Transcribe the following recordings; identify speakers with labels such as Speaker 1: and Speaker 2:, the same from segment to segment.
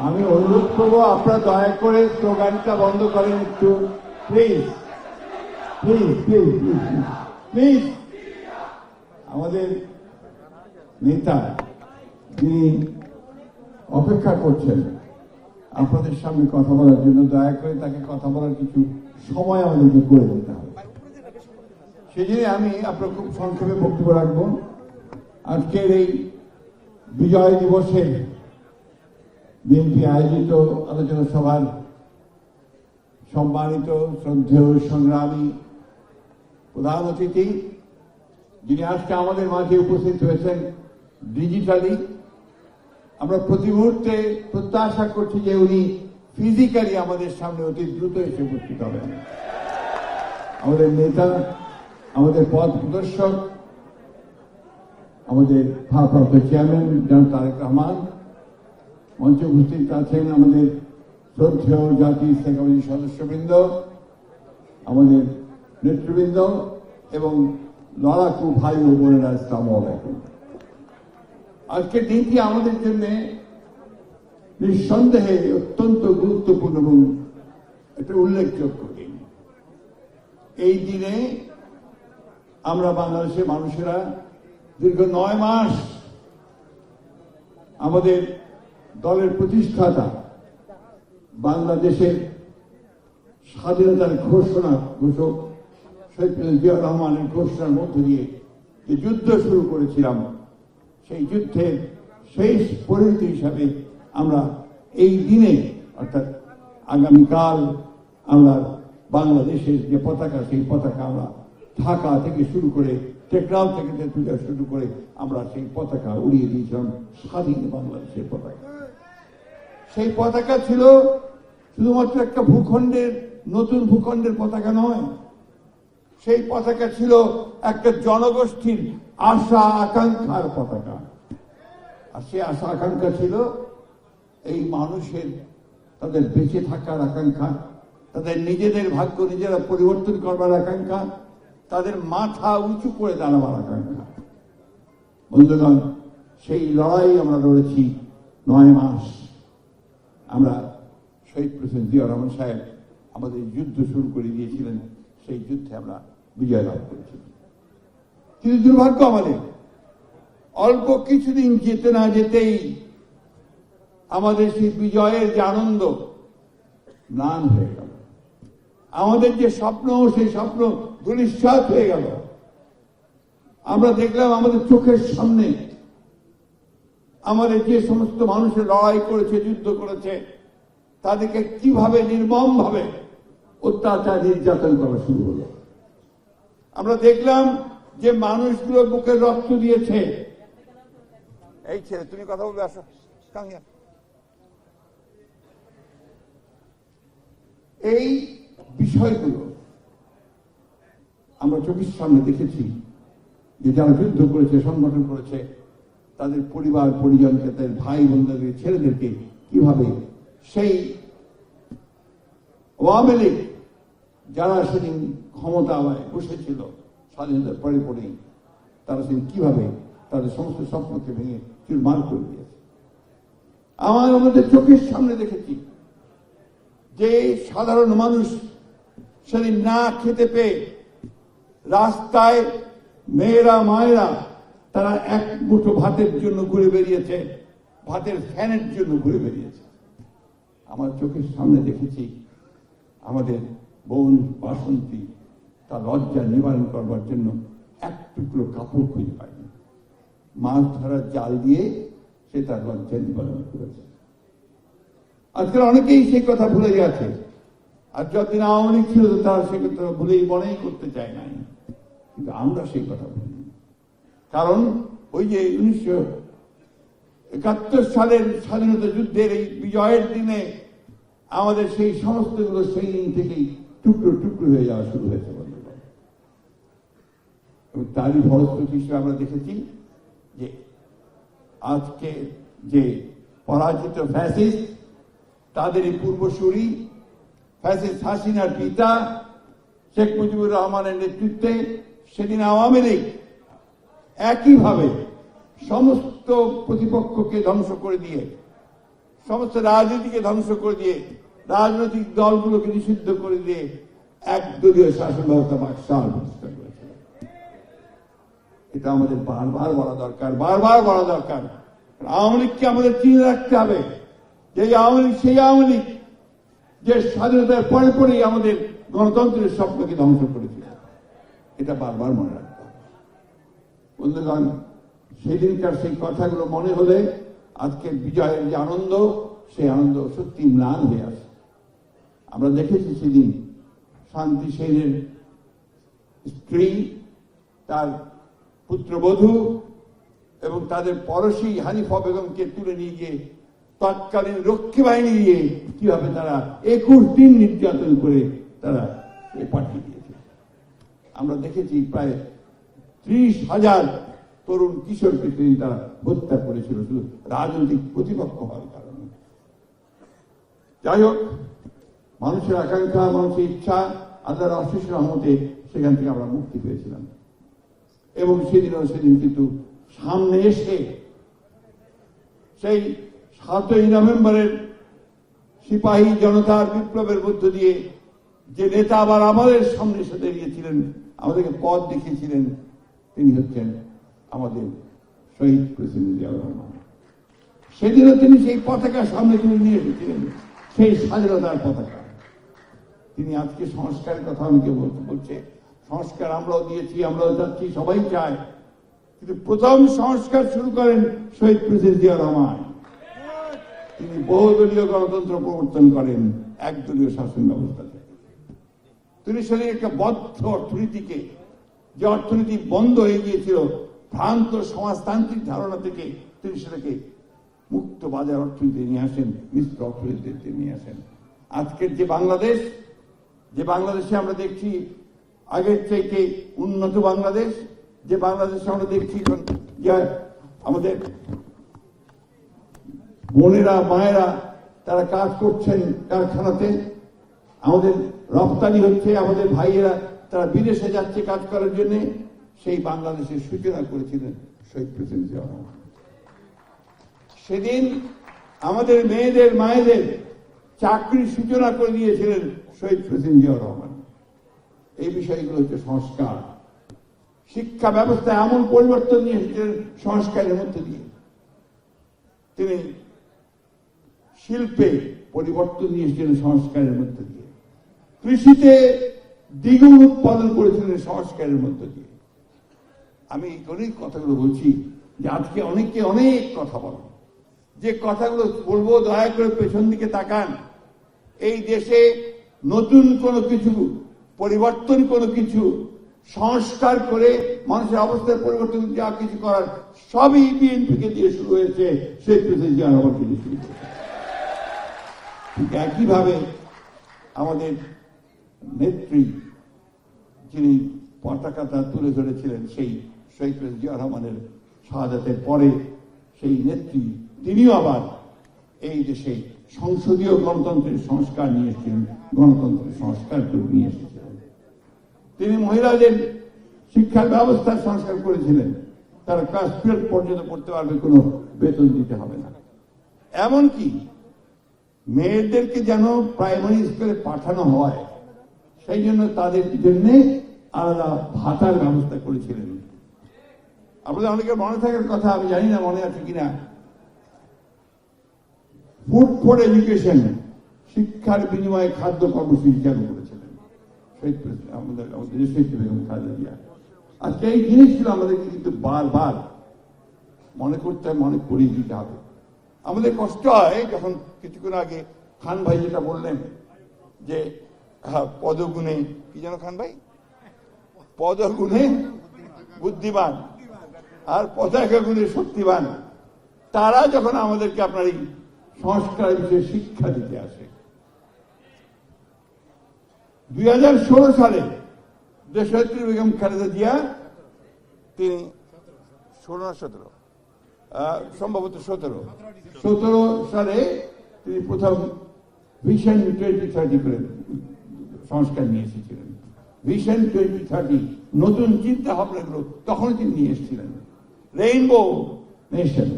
Speaker 1: আমি অনুরোধ করবো আপনারা দয়া করে স্লোগানটা বন্ধ করেন একটু, please please please please please. আমাদের নেতা যিনি অপেক্ষা করছেন আপনাদের সামনে কথা বলার জন্য, দয়া করে তাকে কথা বলার কিছু সময় আমাদেরকে করে দিতে হবে। সেই জন্য আমি আপনার খুব সংক্ষেপে বক্তব্য রাখবো। আজকের এই বিজয় দিবসের বিএনপি আয়োজিত আলোচনা সভার সম্মানিত শ্রদ্ধেয় সংগ্রামী প্রধান অতিথি, যিনি আজকে আমাদের মাঝে উপস্থিত হয়েছেন ডিজিটালি, আমরা প্রতি মুহূর্তে প্রত্যাশা করছি যে উনি ফিজিক্যালি আমাদের সামনে অতি দ্রুত এসে উপস্থিত হবেন। আমাদের নেতা, আমাদের পথ প্রদর্শক, আমাদের ভারপ্রাপ্ত চেয়ারম্যান জনাব তারেক রহমান, মঞ্চে উপস্থিত আছেন আমাদের শ্রদ্ধেয় জাতীয় স্থায়ী কমিটির সদস্যবৃন্দ, আমাদের নেতৃবৃন্দ এবং লড়াকু ভাই ও বোনেরা, আসসালামু আলাইকুম। আজকের দিনটি আমাদের জন্য নিঃসন্দেহে অত্যন্ত গুরুত্বপূর্ণ এবং একটা উল্লেখযোগ্য দিন। এই দিনে আমরা বাংলাদেশের মানুষেরা দীর্ঘ 9 মাস আমাদের দলের প্রতিষ্ঠাতা বাংলাদেশের স্বাধীনতার ঘোষক শহীদ প্রেসিডেন্ট জিয়াউর রহমানের ঘোষণার মধ্য দিয়ে যে যুদ্ধ শুরু করেছিলাম, সেই যুদ্ধের শেষ পরিণতি হিসাবে আমরা এই দিনে অর্থাৎ আগামীকাল আমরা বাংলাদেশের যে পতাকা, সেই পতাকা আমরা ঢাকা থেকে শুরু করে টেকনাফ থেকে তেঁতুলিয়া শুরু করে আমরা সেই পতাকা উড়িয়ে দিয়েছিলাম, স্বাধীন বাংলাদেশের পতাকা। সেই পতাকা ছিল শুধুমাত্র একটা ভূখণ্ডের, নতুন ভূখণ্ডের পতাকা নয়, সেই পতাকা ছিল একটা জনগোষ্ঠীর আশা আকাঙ্ক্ষার পতাকা। আর সেই আশা আকাঙ্ক্ষা ছিল এই মানুষের তাদের বেঁচে থাকার আকাঙ্ক্ষা, তাদের নিজেদের ভাগ্য নিজেরা পরিবর্তন করবার আকাঙ্ক্ষা, তাদের মাথা উঁচু করে দাঁড়াবার আকাঙ্ক্ষা। বন্ধুগণ, সেই লড়াই আমরা লড়েছি 9 মাস। আমরা শহীদ প্রেসিডেন্ট জিয়াউর রহমান সাহেব আমাদের যুদ্ধ শুরু করে দিয়েছিলেন, সেই যুদ্ধে আমরা বিজয় লাভ করেছিলাম। কিন্তু দুর্ভাগ্য আমাদের, অল্প কিছুদিন যেতে না যেতেই আমাদের সেই বিজয়ের যে আনন্দ ম্লান হয়ে গেল। আমাদের যে স্বপ্ন, সেই স্বপ্ন ধূলিসাৎ হয়ে গেল। আমরা দেখলাম আমাদের চোখের সামনে আমাদের যে সমস্ত মানুষের লড়াই করেছে, যুদ্ধ করেছে, তাদেরকে কিভাবে নির্মম ভাবে অত্যাচার নির্যাতন করা শুরু হলো। আমরা দেখলাম যে মানুষগুলো বুকে রক্ত দিয়েছে। এই ছেলে, তুমি কথা বলবে, আসো। এই বিষয়গুলো আমরা চোখের সামনে দেখেছি যে যারা যুদ্ধ করেছে, সংগঠন করেছে, তাদের পরিবার পরিজনকে, তাদের ভাই বোনদেরকে, ছেলেদেরকে কিভাবে সেই আওয়ামী লীগ যারা সেদিন ক্ষমতায় বসেছিল স্বাধীনতার পরে পরেই, তারা সেদিন কিভাবে তাদের সমস্ত স্বপ্নকে ভেঙে চুরমার করে দিয়েছে। আমাদের চোখের সামনে দেখেছি যে সাধারণ মানুষ সেদিন না খেতে পেয়ে রাস্তায় মেয়েরা মায়েরা তারা এক মুঠো ভাতের জন্য ঘুরে বেরিয়েছে, ভাতের ফ্যানের জন্য ঘুরে বেরিয়েছে। আমার চোখের সামনে দেখেছি আমাদের বোন বাসন্তী তার লজ্জা নিবারণ করবার জন্য এক টুকরো কাপড় খুঁজে পায়নি, মাছ ধরার জাল দিয়ে সে তার লজ্জা নিবারণ করেছে। আজকাল অনেকেই সেই কথা ভুলে গেছে, আর যতদিন আওয়ামী লীগ ছিল তারা সে কথা ভুলেই মনেই করতে চায় নাই। কিন্তু আমরা সেই কথা ভুলি, কারণ ওই যে 1971 সালের স্বাধীনতা যুদ্ধের এই বিজয়ের দিনে আমাদের সেই সমস্তগুলো সেই দিন থেকেই টুকরো টুকরো হয়ে যাওয়া শুরু হয়েছে। এবং তারই ফলশ্রুতি হিসেবে আমরা দেখেছি যে আজকে যে পরাজিত ফ্যাসিস্ট, তাদেরই পূর্বসূরি ফ্যাসিস্ট হাসিনার পিতা শেখ মুজিবুর রহমানের নেতৃত্বে সেদিন আওয়ামী লীগ একইভাবে সমস্ত প্রতিপক্ষকে ধ্বংস করে দিয়ে, সমস্ত রাজনীতিকে ধ্বংস করে দিয়ে, রাজনৈতিক দলগুলোকে নিষিদ্ধ করে দিয়ে একদলীয় শাসন ব্যবস্থা বাকশাল প্রতিষ্ঠা করেছিল। এটা আমাদের বারবার বলা দরকার, বারবার বলা দরকার। আওয়ামী লীগকে আমাদের চিনে রাখতে হবে যে আওয়ামী লীগ সেই আওয়ামী লীগ যে স্বাধীনতার পরে পরেই আমাদের গণতন্ত্রের স্বপ্নকে ধ্বংস করেছিল। এটা বারবার মনে রাখতে হবে। বন্ধুগণ, সেদিনকার সেই কথাগুলো মনে হলে আজকে বিজয়ের যে আনন্দ, সেই আনন্দ সত্যি ম্লান হয়ে আসে। আমরা দেখেছি সেদিন শান্তি সেনের স্ত্রী, তার পুত্রবধূ এবং তাদের পড়শি হানিফা বেগমকে তুলে নিয়ে গিয়ে তৎকালীন রক্ষী বাহিনী দিয়ে কিভাবে তারা 21 দিন নির্যাতন করে তারা পাঠিয়ে দিয়েছে। আমরা দেখেছি প্রায় 30,000 তরুণ কিশোরকে তারা হত্যা করেছিল শুধু রাজনৈতিক প্রতিপক্ষ হওয়ার কারণে। যাই হোক, মানুষের আকাঙ্ক্ষা, মানুষের ইচ্ছা, আল্লাহর অশেষ রহমতে সেখান থেকে আমরা মুক্তি পেয়েছিলাম। এবং সেদিন কিন্তু সামনে এসে সেই 7ই নভেম্বরের সিপাহী জনতার বিপ্লবের মধ্য দিয়ে যে নেতা আবার আমাদের সামনে এসে দাঁড়িয়েছিলেন, আমাদেরকে পথ দেখিয়েছিলেন, তিনি হচ্ছেন আমাদের শহীদ প্রেসিডেন্ট জিয়াউর রহমান। সেদিনও তিনি সেই পতাকা সামনে তুলে নিয়ে এসেছিলেন, সেই স্বাধীনতার পতাকা। তিনি আজকে সংস্কারের কথা অনেকে বলছে, সংস্কার আমরাও দিয়েছি, আমরাও যাচ্ছি, সবাই চায়, কিন্তু প্রথম সংস্কার শুরু করেন শহীদ প্রেসিডেন্ট জিয়াউর রহমান। তিনি বহুদলীয় গণতন্ত্র প্রবর্তন করেন একদলীয় শাসন ব্যবস্থা থেকে। তিনি সেদিন একটা বদ্ধ অর্থনীতিকে, যে অর্থনীতি বন্ধ হয়ে গিয়েছিল ভ্রান্ত সমাজতান্ত্রিক ধারণা থেকে, তিনি সেটাকে মুক্ত বাজার অর্থনীতি নিয়ে আসেন, মিশ্র অর্থনীতিতে নিয়ে আসেন। আজকের যে বাংলাদেশ, যে বাংলাদেশে আমরা দেখছি আগের চাইতে উন্নত বাংলাদেশ, যে বাংলাদেশে আমরা দেখছি যে আমাদের বোনেরা মায়েরা তারা কাজ করছেন কারখানাতে, আমাদের রপ্তানি হচ্ছে, আমাদের ভাইয়েরা তারা বিদেশে যাচ্ছে কাজ করার জন্য, সেই বাংলাদেশের সূচনা করেছিলেন শহীদ প্রেসিডেন্ট জিয়াউর রহমান। সেদিন আমাদের মেয়েদের মায়েদের চাকরির সূচনা করে দিয়েছিলেন শহীদ প্রেসিডেন্ট জিয়াউর রহমান। এই বিষয়গুলো হচ্ছে সংস্কার। শিক্ষা ব্যবস্থায় এমন পরিবর্তন নিয়ে এসেছিলেন সংস্কারের মধ্যে দিয়ে। তিনি শিল্পে পরিবর্তন নিয়ে এসেছিলেন সংস্কারের মধ্যে দিয়ে। কৃষিতে দ্বিগুণ উৎপাদন করেছিলেন সংস্কারের মধ্যে দিয়ে। আমি অনেক কথাগুলো বলছি যে আজকে অনেকে অনেক কথা বলে, যে কথাগুলো বলবো দয়া করে পেছন দিকে তাকান। এই দেশে নতুন কোনো কিছু, পরিবর্তন কোনো কিছু, সংস্কার করে মানুষের অবস্থার পরিবর্তন যা কিছু করার সবই বিএনপিকে দিয়ে শুরু হয়েছে, শেখ প্রেসিডেন্ট জিয়াউর রহমানকে দিয়ে শুরু হয়েছে। ঠিক একইভাবে আমাদের নেত্রী, যিনি পতাকাটা তুলে ধরেছিলেন সেই শহীদ প্রেসিডেন্ট জিয়াউর রহমানের শাহাদাতের পরে, সেই নেত্রী তিনিও আবার এই দেশে সংসদীয় গণতন্ত্রের সংস্কার নিয়ে এসেছিলেন, গণতন্ত্রের সংস্কার করে নিয়ে এসেছিলেন। তিনি মহিলাদের শিক্ষার ব্যবস্থার সংস্কার করেছিলেন, তারা ক্লাস 12 পর্যন্ত পড়তে পারবে, কোনো বেতন দিতে হবে না। এমনকি মেয়েদেরকে যেন প্রাইমারি স্কুলে পাঠানো হয়, সেই জন্য তাদের জন্য আলাদা ভাতার ব্যবস্থা করেছিলেন। আপনাদের অনেকের মনে থাকার কথা, আমি জানি না মনে আছে কিনা, ফুড ফর এডুকেশন, শিক্ষার বিনিময়ে খাদ্য কর্মসূচি চালু করেছিলেন আমাদের শহীদ বেগম খালেদা জিয়া। আজকে এই জিনিসগুলো আমাদেরকে কিন্তু বারবার মনে করতে হয়, মনে করিয়ে দিতে হবে। আমাদের কষ্ট হয় যখন কিছুক্ষণ আগে খান ভাই যেটা বললেন যে পদগুণে, কি যেন খান ভাই, পদগুণে বুদ্ধিমান আর পতাকা গুণে শক্তিবান, তারা যখন আমাদেরকে আপনার এই সংস্কার বিষয়ে শিক্ষা দিতে আসে। 2016 সালে দেশনেত্রী বেগম খালেদা জিয়া, তিনি 16 সম্ভবত 17 সালে তিনি প্রথম ভিশন 2030 করে সংস্কার নিয়ে এসেছিলেন। ভিশন 2030 নতুন চিন্তা ভাবনাগুলো তখন তিনি নিয়ে এসেছিলেন। রেইনবো নেশন,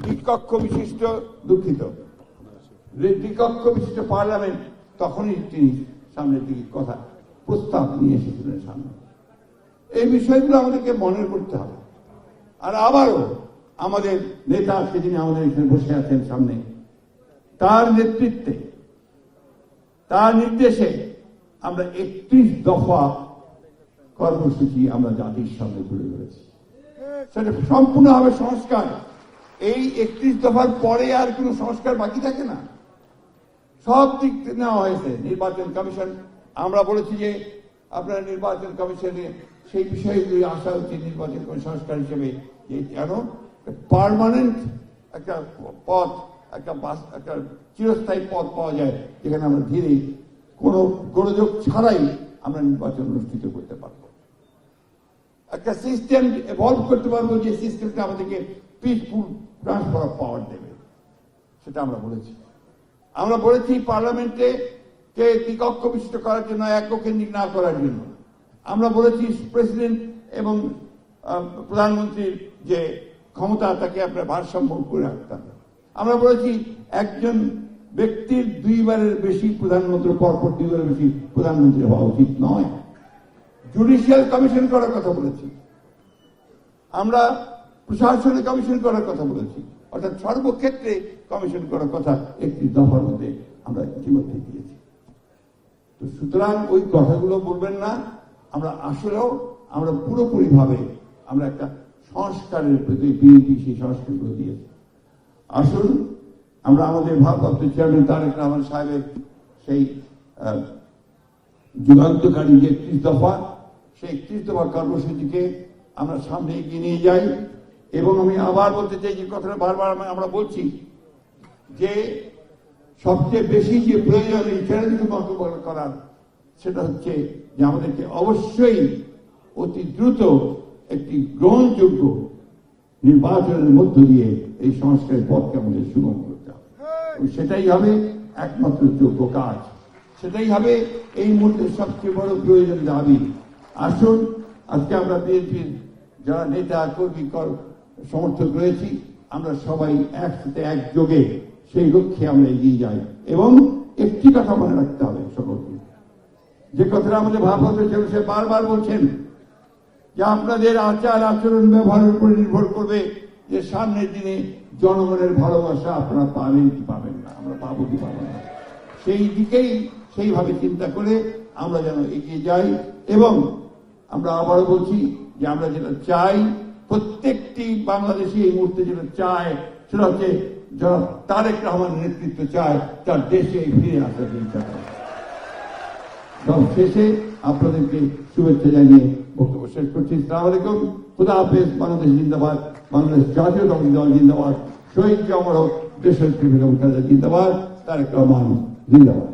Speaker 1: দ্বিকক্ষ বিশিষ্ট, দুঃখিত, দ্বিকক্ষ বিশিষ্ট পার্লামেন্ট তখনই তিনি সামনের দিকে কথা প্রস্তাব নিয়ে এসেছিলেন সামনে। এই বিষয়গুলো আমাদেরকে মনে করতে হবে। আর আবারও আমাদের নেতা আজকে যিনি আমাদের এখানে বসে আছেন সামনে, তার নেতৃত্বে, তার নির্দেশে আমরা 31 দফা কর্মসূচি আমরা জাতির সামনে তুলে ধরেছি। সেটা সম্পূর্ণভাবে সংস্কার। এই 31 দফার পরে আর কোনো সংস্কার বাকি থাকে না, সব দিক নেওয়া হয়েছে। নির্বাচন কমিশন, আমরা বলেছি যে আপনার নির্বাচন কমিশনে সেই বিষয়গুলি আসা উচিত নির্বাচন সংস্কার হিসেবে, যে যেন পার্মানেন্ট একটা পথ, একটা চিরস্থায়ী পথ পাওয়া যায়, যেখানে আমরা ধীরে কোনো গোলযোগ ছাড়াই আমরা নির্বাচন অনুষ্ঠিত করতে পারবো, একটা সিস্টেম এভলভ করতে পারবো, যে সিস্টেমটা আমাদেরকে পিসফুল ট্রান্সফার অফ পাওয়ার দেবে। সেটা আমরা বলেছি। আমরা বলেছি পার্লামেন্টে কে দ্বিকক্ষ বিশিষ্ট করার জন্য, এককেন্দ্রিক না করার জন্য। আমরা বলেছি প্রেসিডেন্ট এবং প্রধানমন্ত্রীর যে ক্ষমতা, তাকে আপনার ভারসাম্য করে রাখতে হবে। আমরা বলেছি একজন ব্যক্তির 2 বারের বেশি প্রধানমন্ত্রী, পরপর 2 বারের বেশি প্রধানমন্ত্রী হওয়া উচিত নয়। জুডিশিয়াল কমিশন করার কথা বলেছি, আমরা প্রশাসনিক কমিশন করার কথা বলেছি, অর্থাৎ সর্বক্ষেত্রে কমিশন করার কথা 31 দফার মধ্যে আমরা ইতিমধ্যে দিয়েছি। তো সুতরাং ওই কথাগুলো বলবেন না। আমরা আসলেও আমরা পুরোপুরি ভাবে আমরা একটা সংস্কারের প্রতি বিএনপি সেই সংস্কারগুলো দিয়েছি। আসুন আমরা আমাদের ভারপ্রাপ্ত চেয়ারম্যান তারেক রহমান সাহেবের সেই যুগান্তকারী যে 31 দফা, সেই 31 দফা কর্মসূচিকে আমরা সামনে এগিয়ে নিয়ে যাই। এবং আমি আবার বলতে চাই, যে কথাটা বারবার আমরা বলছি, যে সবচেয়ে বেশি যে প্রয়োজন এই চ্যালেঞ্জকে মোকাবেলা করার, সেটা হচ্ছে যে আমাদেরকে অবশ্যই অতি দ্রুত একটি গ্রহণযোগ্য নির্বাচনের মধ্য দিয়ে এই সংস্কারের পথকে আমাদের সুগম করতে হবে। সেটাই হবে একমাত্র যোগ্য কাজ, সেটাই হবে এই মুহূর্তে সবচেয়ে বড় প্রয়োজন দাবি। আসুন আজকে আমরা বিএনপির যারা নেতা, কর্মী, সমর্থক রয়েছি, আমরা সবাই একসাথে একযোগে সেই লক্ষ্যে আমরা এগিয়ে যাই। এবং একটি কথা মনে রাখতে হবে সকলকে, যে কথাটা আমাদের ভারপ্রাপ্ত চেয়ারম্যান বারবার বলছেন, যে আপনাদের আচার আচরণ ব্যবহারের উপরে নির্ভর করবে যে সামনের দিনে জনগণের ভালোবাসা আপনারা পাবেন কি পাবেন না, আমরা পাবো কি পাবো না। সেই দিকেই সেইভাবে চিন্তা করে আমরা যেন এগিয়ে যাই। এবং আমরা আবারও বলছি যে আমরা যেটা চাই, প্রত্যেকটি বাংলাদেশি এই মুহূর্তে যেটা চায়, সেটা হচ্ছে যারা তারেক রহমানের নেতৃত্ব চায়, তার দেশে ফিরে আসার চিন্তা করে। সব শেষে আপনাদেরকে শুভেচ্ছা জানিয়ে বক্তব্য শেষ করছি। আসসালামু আলাইকুম, খুদা হাফেজ। বাংলাদেশ জিন্দাবাদ, বাংলাদেশ জাতীয়তাবাদী দল জিন্দাবাদ, শহীদ অমর হোক দেশের জিন্দাবাদ, তারেক রহমান জিন্দাবাদ।